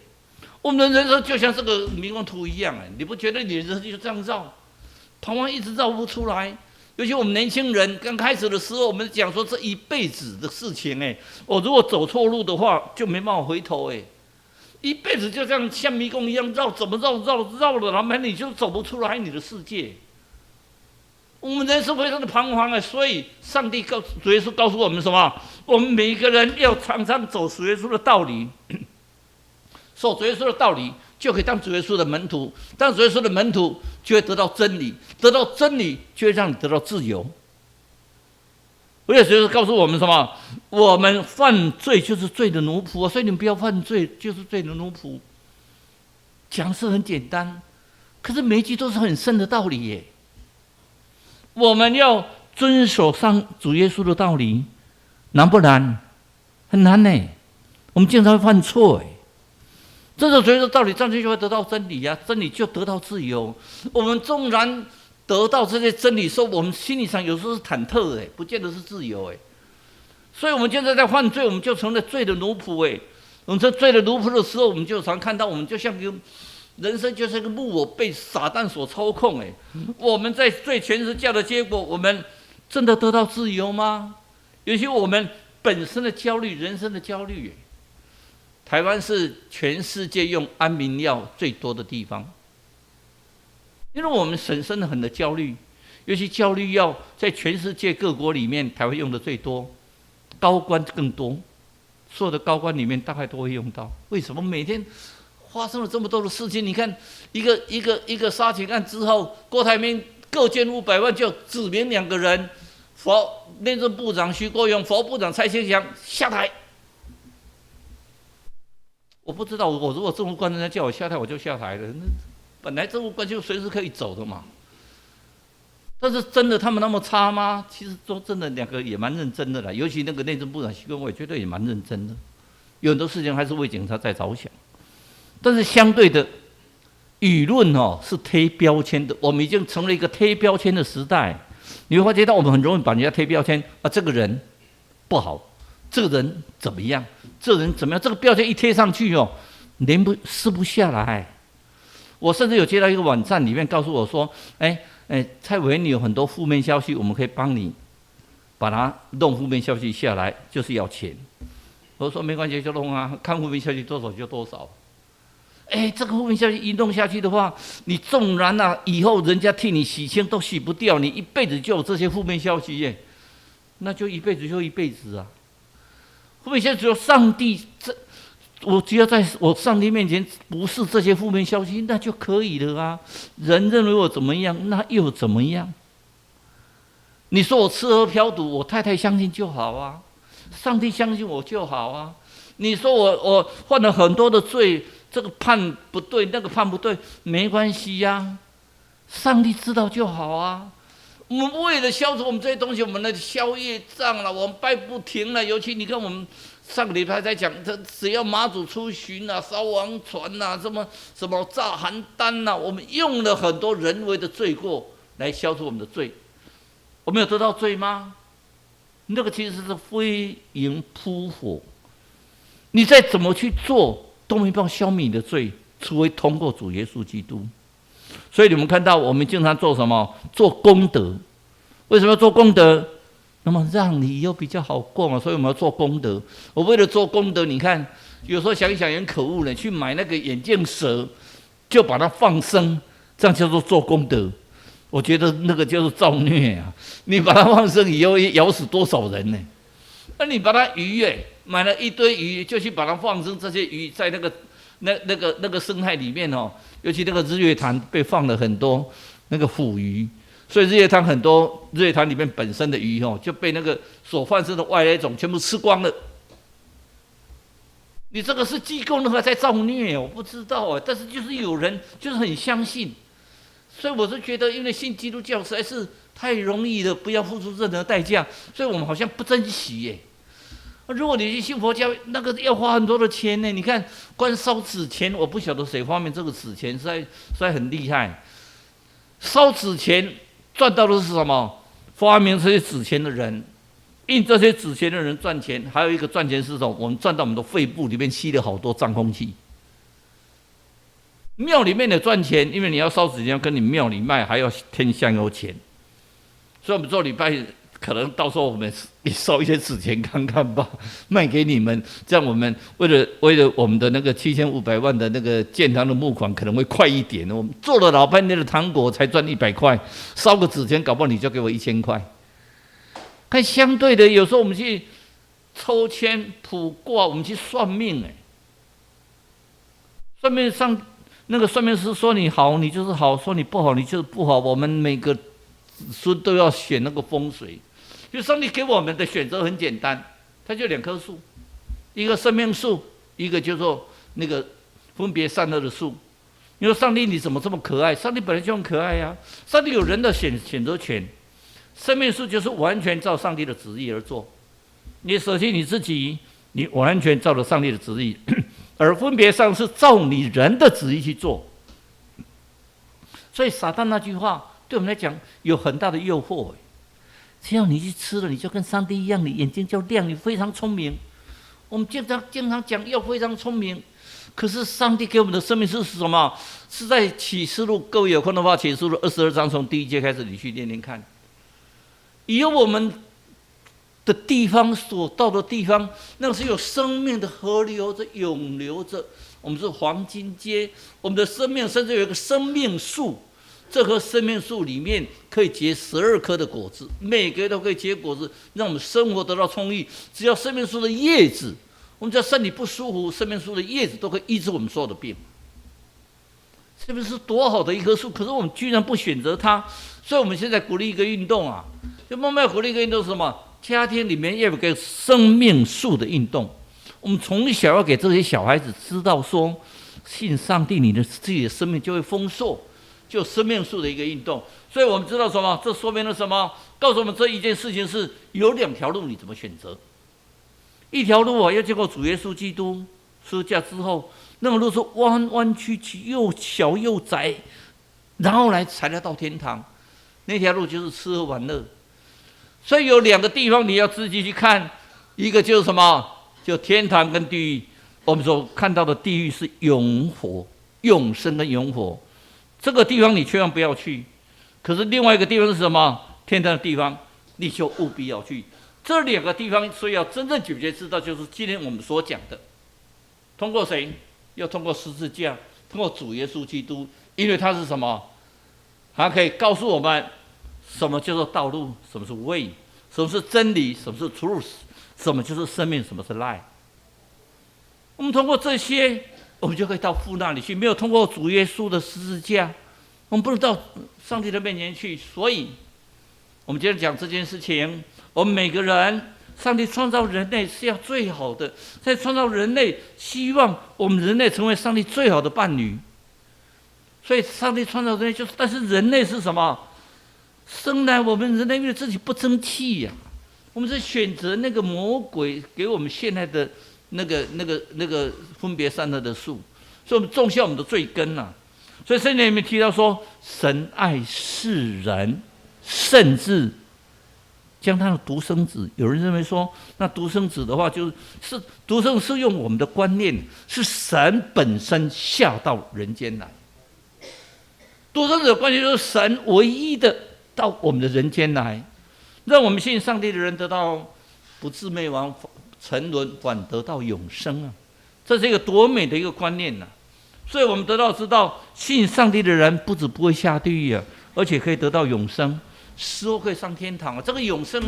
我们的人生就像这个迷宫图一样，你不觉得你的人生就这样绕，彷徨一直绕不出来？尤其我们年轻人刚开始的时候，我们讲说这一辈子的事情，我如果走错路的话，就没办法回头，一辈子就这样像迷宫一样绕，怎么绕了，然后你就走不出来你的世界。我们人生非常的彷徨，所以上帝主耶稣告诉我们什么？我们每一个人要常常走主耶稣的道理。受主耶稣的道理，就可以当主耶稣的门徒；当主耶稣的门徒，就会得到真理；得到真理，就会让你得到自由。主耶稣告诉我们什么？我们犯罪就是罪的奴仆，所以你们不要犯罪，就是罪的奴仆。讲是很简单，可是每一句都是很深的道理耶。我们要遵守上主耶稣的道理，难不难？很难呢。我们经常会犯错。这就觉得道理，这样就会得到真理呀，真理就得到自由。我们纵然得到这些真理，说我们心理上有时候是忐忑，不见得是自由，所以我们现在在犯罪，我们就成了罪的奴仆。我们这罪的奴仆的时候，我们就常看到，我们就像一个人生就是一个木偶被撒旦所操控。我们在罪全十字架的结果，我们真的得到自由吗？尤其我们本身的焦虑，人生的焦虑。台湾是全世界用安眠药最多的地方，因为我们深深的很的焦虑，尤其焦虑药在全世界各国里面，台湾用的最多，高官更多，所有的高官里面大概都会用到。为什么每天发生了这么多的事情？你看一个杀警案之后，郭台铭各捐500万，就指明2个人，内政部长徐国勇、法务部长蔡清祥下台。我不知道，我如果政务官人家叫我下台，我就下台了。那本来政务官就随时可以走的嘛。但是真的他们那么差吗？其实说真的，2个也蛮认真的啦。尤其那个内政部长徐国勇，我也觉得也蛮认真的。有很多事情还是为警察在着想。但是相对的，舆论是贴标签的，我们已经成了一个贴标签的时代。你会发觉到我们很容易把人家贴标签啊，这个人不好，这个人怎么样，这个人怎么样，这个标签一贴上去撕不下来。我甚至有接到一个网站里面告诉我说，蔡委员，你有很多负面消息，我们可以帮你把它弄负面消息下来，就是要钱。我说没关系，就弄啊，看负面消息多少就多少。这个负面消息一弄下去的话，你纵然以后人家替你洗清都洗不掉，你一辈子就有这些负面消息耶，那就一辈子就一辈子啊。负面消息只有上帝，我只要在我上帝面前不是这些负面消息，那就可以了啊。人认为我怎么样，那又怎么样？你说我吃喝嫖赌，我太太相信就好啊，上帝相信我就好啊。你说我犯了很多的罪，这个判不对，那个判不对，没关系呀，上帝知道就好啊。我们为了消除我们这些东西，我们的消业障了，我们拜不停了。尤其你看，我们上个礼拜在讲，只要马祖出巡烧王船什么炸邯郸我们用了很多人为的罪过来消除我们的罪。我们有得到罪吗？那个其实是飞蝇扑火。你再怎么去做，都没办法消灭你的罪，除非通过主耶稣基督。所以你们看到我们经常做什么？做功德。为什么要做功德？那么让你以后比较好过嘛。所以我们要做功德。我为了做功德，你看有时候想一想也很可恶呢，去买那个眼镜蛇，就把它放生，这样叫做做功德。我觉得那个就是造虐啊！你把它放生以后，咬死多少人呢？那你把它鱼买了一堆鱼，就去把它放生，这些鱼在那个生态里面尤其那个日月潭被放了很多那个腐鱼，所以日月潭很多日月潭里面本身的鱼就被那个所放生的外来种全部吃光了。你这个是济公的话在造孽，我不知道但是就是有人就是很相信，所以我是觉得，因为信基督教实在是太容易了，不要付出任何代价，所以我们好像不珍惜耶。如果你去信佛教，那个要花很多的钱呢。你看，光烧纸钱，我不晓得谁发明这个纸钱，实在很厉害。烧纸钱赚到的是什么？发明这些纸钱的人，印这些纸钱的人赚钱。还有一个赚钱是什么？我们赚到我们的肺部里面吸了好多脏空气。庙里面的赚钱，因为你要烧纸钱，要跟你庙里卖，还要添香油钱。所以我们做礼拜。可能到时候我们也烧一些纸钱看看吧，卖给你们，这样我们为了我们的那个7500万的那个建堂的募款可能会快一点。我们做了老半天的糖果才赚100块，烧个纸钱搞不好你就给我1000块。看相对的，有时候我们去抽签卜卦，我们去算命算命上那个算命师说你好，你就是好；说你不好，你就是不好。我们每个子孙都要选那个风水。就上帝给我们的选择很简单，它就2棵树，一个生命树，一个叫做那个分别善恶的树。你说上帝你怎么这么可爱？上帝本来就很可爱呀，上帝有人的选择权。生命树就是完全照上帝的旨意而做，你舍弃你自己，你完全照着上帝的旨意，而分别善是照你人的旨意去做。所以撒旦那句话对我们来讲有很大的诱惑。只要你去吃了，你就跟上帝一样，你眼睛就亮，你非常聪明。我们经常讲要非常聪明，可是上帝给我们的生命是什么？是在启示录，各位有空的话，启示录22章从第1节开始，你去念念看。以后我们的地方所到的地方，那个是有生命的河流着，涌流着。我们是黄金街，我们的生命甚至有一个生命树，这棵生命树里面可以结12颗的果子，每个月都可以结果子，让我们生活得到充裕。只要生命树的叶子，我们只要身体不舒服，生命树的叶子都可以医治我们所有的病。是不是多好的一棵树？可是我们居然不选择它，所以我们现在鼓励一个运动啊，就慢慢鼓励一个运动是什么？家庭里面要有个生命树的运动。我们从小要给这些小孩子知道说，信上帝，你的自己的生命就会丰硕，就生命树的一个运动。所以我们知道什么？这说明了什么？告诉我们这一件事情是有2条路，你怎么选择？一条路啊，要经过主耶稣基督十字架之后，那个路是弯弯曲曲，又小又窄，然后才来到天堂。那条路就是吃喝玩乐。所以有2个地方你要自己去看，一个就是什么？就天堂跟地狱。我们所看到的地狱是永火、永生跟永火，这个地方你千万不要去。可是另外一个地方是什么？天堂的地方，你就务必要去。这2个地方，所以要真正解决知道，就是今天我们所讲的，通过谁？要通过十字架，通过主耶稣基督，因为他是什么？他可以告诉我们什么叫做道路，什么是 way， 什么是真理，什么是 truth， 什么就是生命，什么是 lie。我们通过这些，我们就可以到父那里去。没有通过主耶稣的十字架，我们不能到上帝的面前去。所以，我们今天讲这件事情，我们每个人，上帝创造人类是要最好的，在创造人类，希望我们人类成为上帝最好的伴侣。所以，上帝创造人类就是，但是人类是什么？生来我们人类因为自己不争气呀、我们是选择那个魔鬼给我们现在的那个分别善恶的树，所以我们种下我们的罪根呐、所以圣经里面提到说，神爱世人，甚至将他的独生子。有人认为说，那独生子的话，就是独生是用我们的观念，是神本身下到人间来。独生子的观念就是神唯一的到我们的人间来，让我们信上帝的人得到不至灭亡、沉沦，反得到永生啊！这是一个多美的一个观念呐、所以我们知道，信上帝的人不止不会下地狱啊，而且可以得到永生，死后可以上天堂啊！这个永生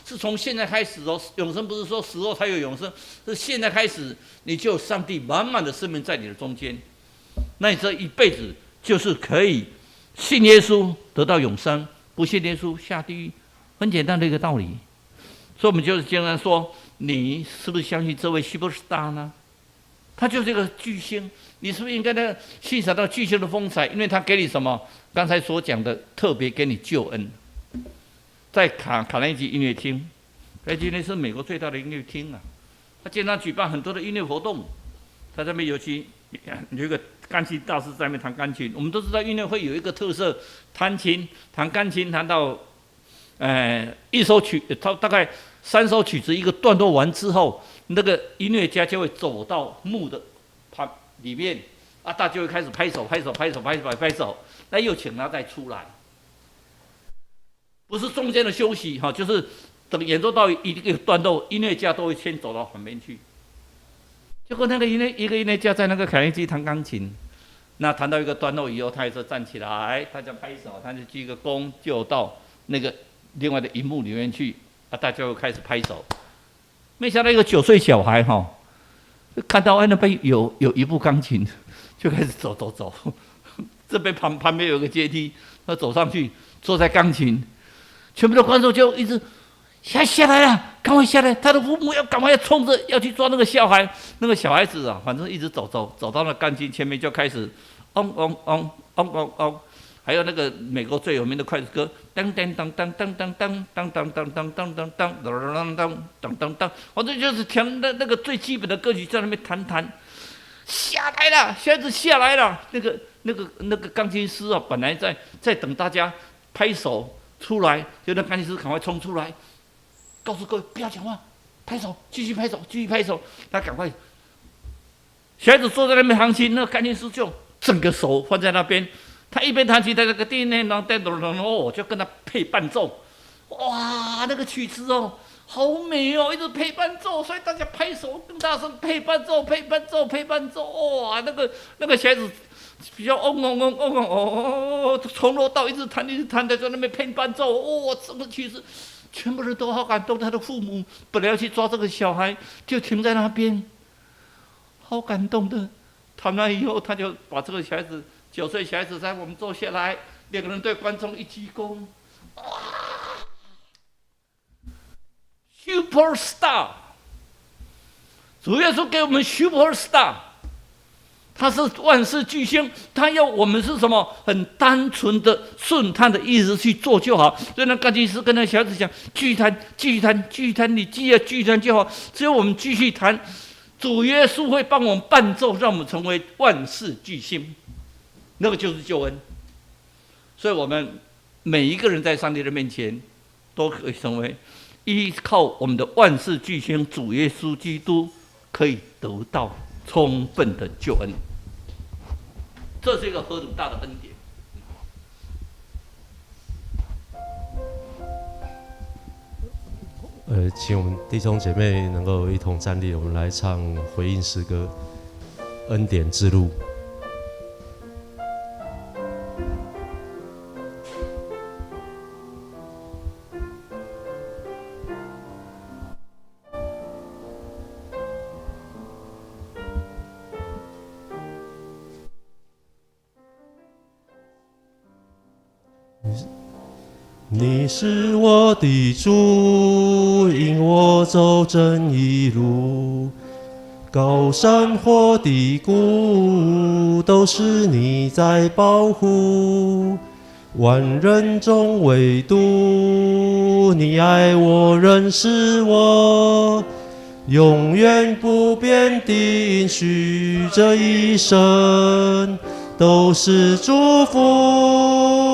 是从现在开始哦，永生不是说死后才有永生，是现在开始你就有上帝满满的生命在你的中间，那你这一辈子就是可以信耶稣得到永生，不信耶稣下地狱，很简单的一个道理。所以我们就是经常说，你是不是相信这位 superstar 呢？他就是一个巨星，你是不是应该呢欣赏到巨星的风采？因为他给你什么？刚才所讲的，特别给你救恩。在卡内基音乐厅，卡内基是美国最大的音乐厅啊，他经常举办很多的音乐活动。他这边有一个钢琴大师在那边弹钢琴。我们都知道音乐会有一个特色，弹钢琴弹到，一首曲，大概3首曲子一个段落完之后，那个音乐家就会走到幕的里面，大家就会开始拍手，那又请他再出来，不是中间的休息就是等演奏到一个段落，音乐家都会先走到旁边去。结果那个一个音乐家在那个卡内基弹钢琴，那弹到一个段落以后，他也是站起来，他就拍手，他就鞠个躬，就到那个另外的荧幕里面去，大家就开始拍手。没想到一个9岁小孩看到那边有一部钢琴，就开始走，这边旁边有个阶梯，他走上去，坐在钢琴，全部的观众就一直下来了，赶快下来！他的父母赶快冲着要去抓那个小孩，那个小孩子反正一直走到那钢琴前面就开始还有那个美国最有名的快歌，当当当当当当当当当当当当当当当当当，反正就是弹那个最基本的歌曲，在那边弹，下来了，小孩子下来了。那个钢琴师本来在等大家拍手出来，就让干警司赶快冲出来，告诉各位不要讲话，拍手，继续拍手，继续拍手。他赶快，小孩子坐在那边弹琴，那个干警司就整个手放在那边，他一边弹琴，在那个叮叮当当当当哦，就跟他配伴奏。哇，那个曲子哦，好美哦，一直配伴奏，所以大家拍手更大声，配伴奏，配伴奏，配伴奏。哇，那个小孩子比较从头到一直弹，一直弹，在那边配伴奏。哇，这个曲子，全部人都好感动。他的父母本来要去抓这个小孩，就停在那边，好感动的。弹完以后，他就把这个小孩子9岁小孩子在我们坐下来，2个人对观众一鞠躬，哇！ Super Star， 主耶稣给我们 Super Star， 他是万事巨星，他要我们是什么？很单纯的顺他的意思去做就好。所以那干警司跟那小孩子讲：继续弹，继续弹，继续弹，你继续弹就好。只有我们继续弹，主耶稣会帮我们伴奏，让我们成为万事巨星。那个就是救恩。所以我们每一个人在上帝的面前都可以成为。 依靠我们的万事巨星主耶稣基督，可以得到充分的救恩。这是一个何等大的恩典！请我们弟兄姐妹能够一同站立，我们来唱回应诗歌《恩典之路》。 你是我的主，引我走正义路，高山或低谷，都是你在保护。万人中唯独你爱我，认识我，永远不变的应许，这一生都是祝福。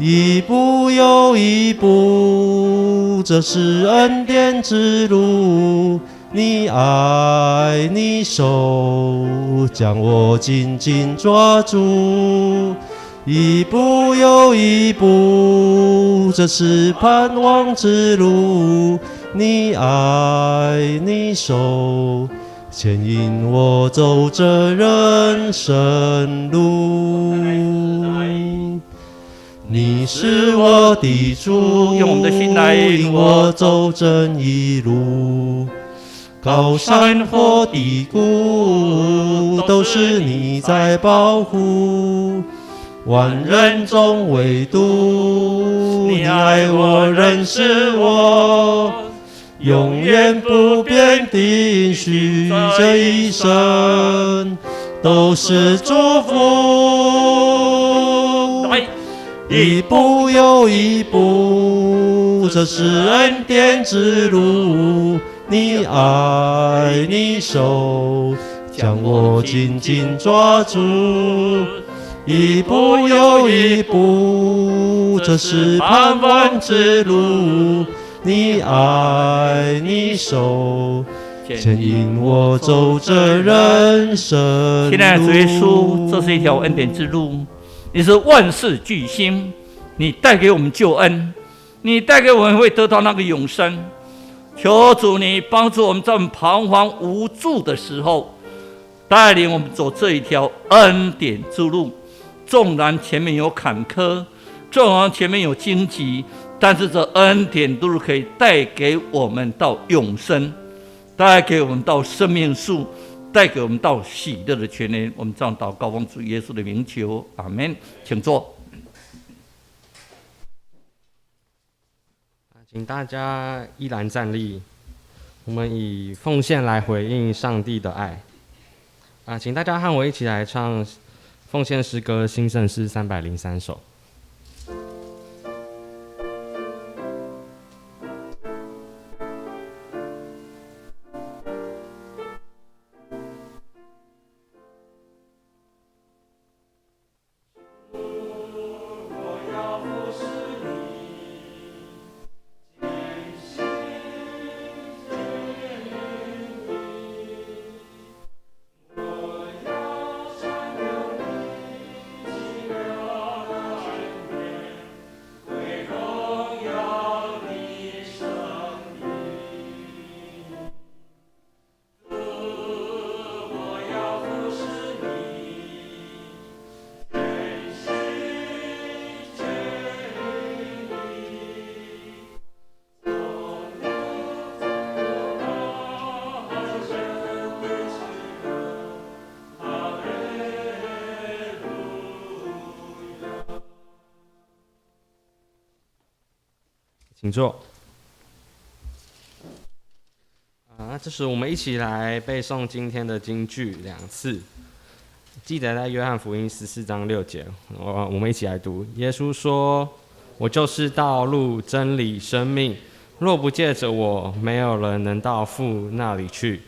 一步又一步，这是恩典之路。你爱你手，将我紧紧抓住。一步又一步，这是盼望之路。你爱你手，牵引我走这人生路。 你是我的主，用我们的心来引我走正义路。高山或低谷，都是你在保护。万人中唯独你爱我，认识我，永远不变的应许，这一生都是祝福。 一步又一步，这是恩典之路。你爱你手，将我紧紧抓住。一步又一步，这是盼望之路。你爱你手，牵引我走这人生路。亲爱的主耶稣，这是一条恩典之路。 你是万事巨星，你带给我们救恩，你带给我们会得到那个永生。求主你帮助我们在我们彷徨无助的时候，带领我们走这一条恩典之路。纵然前面有坎坷，纵然前面有荆棘，但是这恩典之路可以带给我们到永生，带给我们到生命树。 带给我们到喜乐的全年，我们这样祷告，奉主耶稣的名求，阿门。请坐。请大家依然站立，我们以奉献来回应上帝的爱。请大家和我一起来唱奉献诗歌《新圣诗》303首。请坐。这时我们一起来背诵今天的金句2次，记载在约翰福音14章6节。我们一起来读。耶稣说：“我就是道路、真理、生命，若不借着我，没有人能到父那里去。”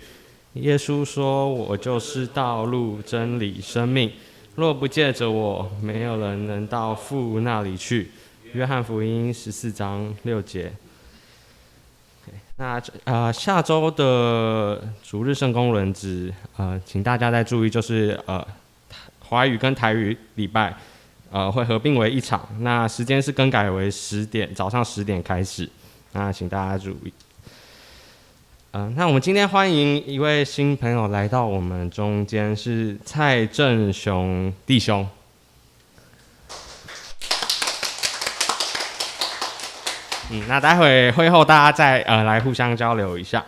耶稣说：“我就是道路、真理、生命，若不借着我，没有人能到父那里去。”约翰福音14章6节。那下周的主日圣工轮值，请大家再注意，就是华语跟台语礼拜，会合并为一场。那时间是更改为早上10点开始。那请大家注意。那我们今天欢迎一位新朋友来到我们中间，是蔡正雄弟兄。那待会会后大家再来互相交流一下。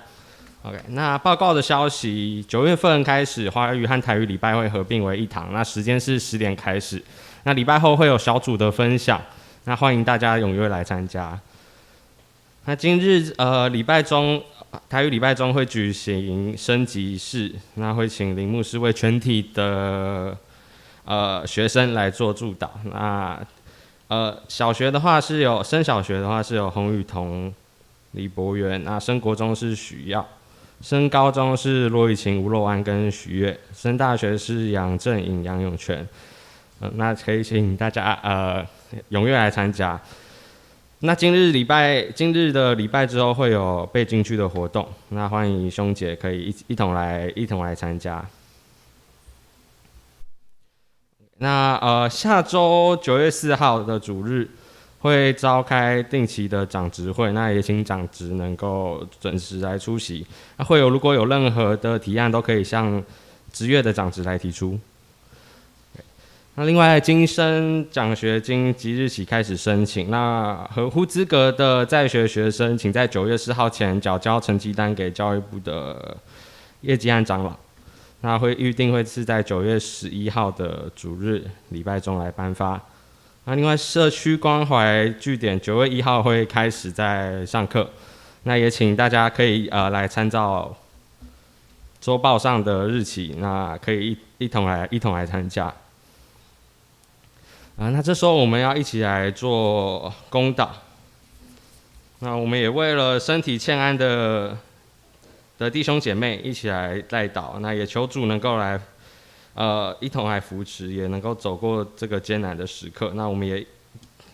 OK， 那报告的消息，9月份开始华语和台语礼拜会合并为一堂，那时间是10点开始。那礼拜后会有小组的分享，那欢迎大家踊跃来参加。那今日礼拜中台语礼拜中会举行升级式，那会请林牧师为全体的学生来做祝祷。那小学的话升小学的话是有洪雨桐、李博元，那升国中是许耀，升高中是骆以晴、吴若安跟许悦，升大学是杨正颖、杨永全。那可以请大家踊跃来参加。那今日的礼拜之后会有背进去的活动，那欢迎兄姐可以一同来参加。那下周9月4号的主日会召开定期的长执会，那也请长执能够准时来出席。那如果有任何的提案，都可以向职业的长执来提出。那另外，今生奖学金即日起开始申请，那合乎资格的在学学生，请在9月4号前缴交成绩单给教育部的业绩和长老。那预定会是在9月11号的主日礼拜中来颁发。那另外，社区关怀据点9月1号会开始在上课，那也请大家可以来参照周报上的日期，那可以一同来参加。那这时候我们要一起来做公祷。那我们也为了身体欠安的弟兄姐妹一起来代祷，那也求主能够来一同来扶持，也能够走过这个艰难的时刻。那我们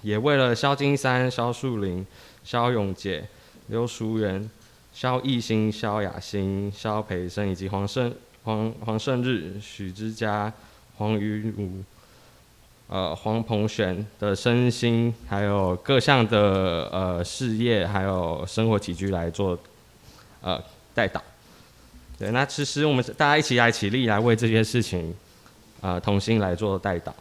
也为了萧金山、萧树林、萧永杰、刘淑媛、萧艺兴、萧雅欣、萧培生以及黄胜日、许之嘉、黄瑜武、黄鹏璇的身心，还有各项的事业，还有生活起居来做代祷。对，那其实我们大家一起来起立，来为这些事情同心来做代祷。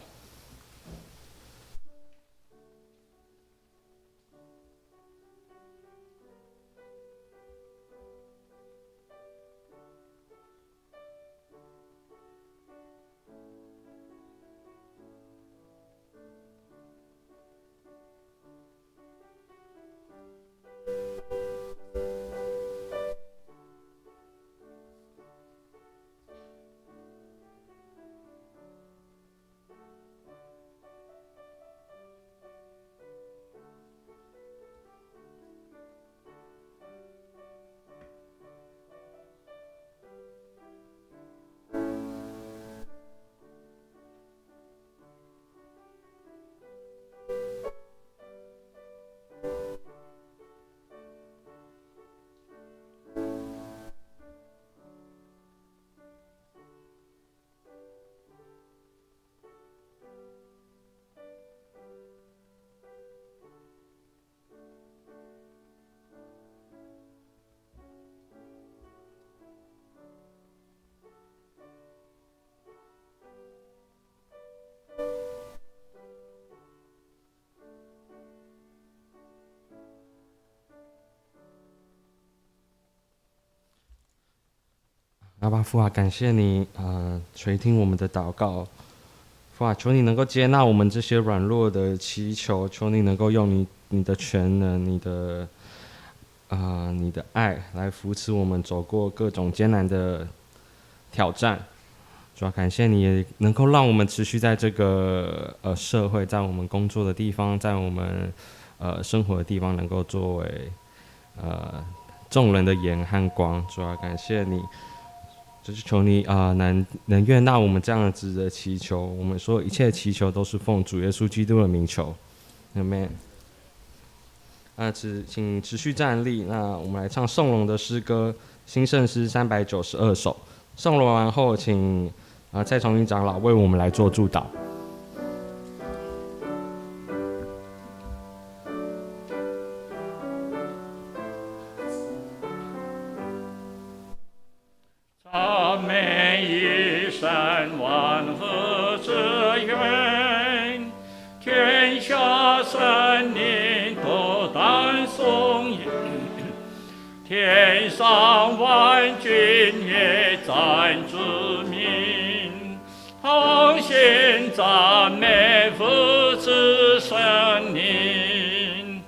阿爸父啊，感谢你垂听我们的祷告，父啊，求你能够接纳我们这些软弱的祈求，求你能够用你的全能、你的爱来扶持我们走过各种艰难的挑战。主要感谢你，也能够让我们持续在这个社会，在我们工作的地方，在我们生活的地方，能够作为众人的盐和光。主要感谢你，就是求你能悦纳我们这样子的祈求。我们说一切的祈求都是奉主耶稣基督的名求。Amen。请持续站立。那我们来唱颂龙的诗歌，新圣诗392首。颂龙完后，请蔡崇英长老为我们来做祝祷。赞美一神万合之源，天下神灵都当颂言，天上万军也赞主名，同心赞美父子圣灵。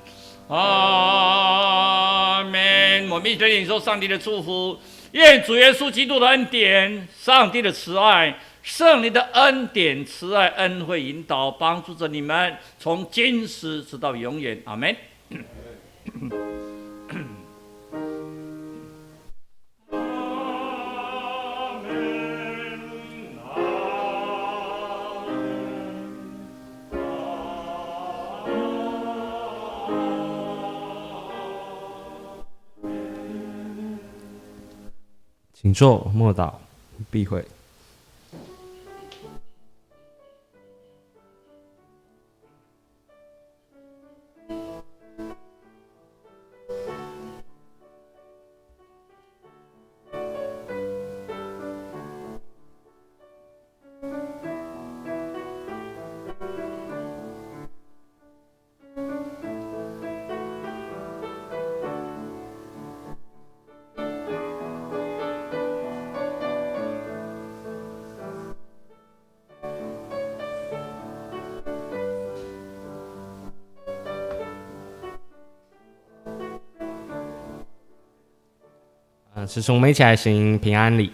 阿门。我们一起领受上帝的祝福。愿主耶稣基督的恩典、上帝的慈爱、圣灵的恩典、慈爱、恩惠引导，帮助着你们，从今时直到永远。阿门。请坐，默祷，闭会。此时我们一起来行平安礼。